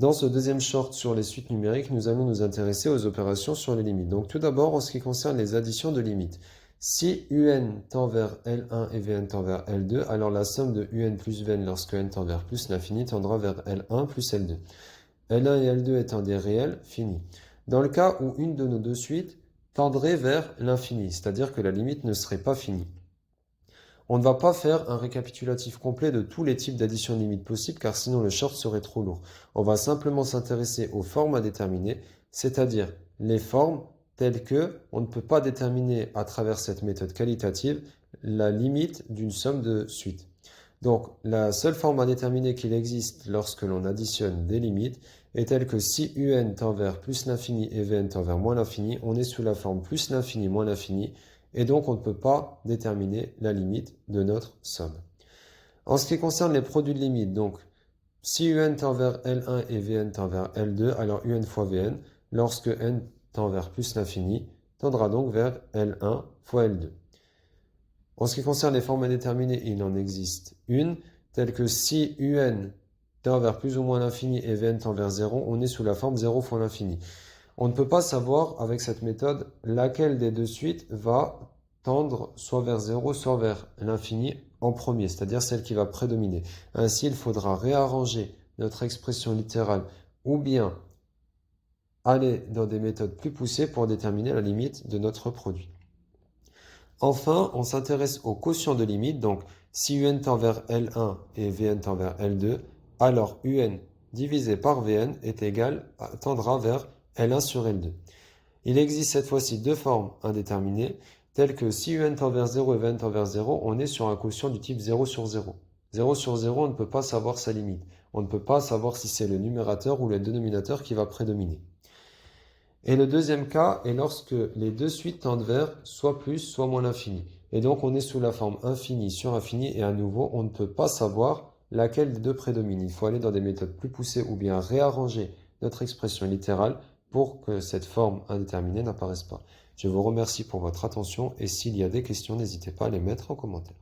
Dans ce deuxième short sur les suites numériques, nous allons nous intéresser aux opérations sur les limites. Donc tout d'abord, en ce qui concerne les additions de limites. Si UN tend vers L1 et Vn tend vers L2, alors la somme de UN plus Vn lorsque n tend vers plus l'infini tendra vers L1 plus L2. L1 et L2 étant des réels finis. Dans le cas où une de nos deux suites tendrait vers l'infini, c'est-à-dire que la limite ne serait pas finie. On ne va pas faire un récapitulatif complet de tous les types d'addition de limites possibles car sinon le short serait trop lourd. On va simplement s'intéresser aux formes à déterminer, c'est-à-dire les formes telles que on ne peut pas déterminer à travers cette méthode qualitative la limite d'une somme de suites. Donc la seule forme à déterminer qu'il existe lorsque l'on additionne des limites est telle que si UN tend vers plus l'infini et Vn tend vers moins l'infini, on est sous la forme plus l'infini moins l'infini, et donc on ne peut pas déterminer la limite de notre somme. En ce qui concerne les produits de limite, donc si UN tend vers L1 et Vn tend vers L2, alors UN fois Vn, lorsque n tend vers plus l'infini, tendra donc vers L1 fois L2. En ce qui concerne les formes indéterminées, il en existe une, telle que si UN tend vers plus ou moins l'infini et Vn tend vers 0, on est sous la forme 0 fois l'infini. On ne peut pas savoir avec cette méthode laquelle des deux suites va tendre soit vers 0, soit vers l'infini en premier, c'est-à-dire celle qui va prédominer. Ainsi, il faudra réarranger notre expression littérale ou bien aller dans des méthodes plus poussées pour déterminer la limite de notre produit. Enfin, on s'intéresse au quotient de limite, donc si UN tend vers L1 et Vn tend vers L2, alors UN divisé par Vn est égal tendra vers L1 sur L2. Il existe cette fois-ci deux formes indéterminées, telles que si UN tend vers 0 et Vn tend vers 0, on est sur un quotient du type 0 sur 0. 0 sur 0, on ne peut pas savoir sa limite. On ne peut pas savoir si c'est le numérateur ou le dénominateur qui va prédominer. Et le deuxième cas est lorsque les deux suites tendent vers soit plus, soit moins l'infini. Et donc on est sous la forme infini sur infini et à nouveau on ne peut pas savoir laquelle des deux prédomine. Il faut aller dans des méthodes plus poussées ou bien réarranger notre expression littérale pour que cette forme indéterminée n'apparaisse pas. Je vous remercie pour votre attention et s'il y a des questions, n'hésitez pas à les mettre en commentaire.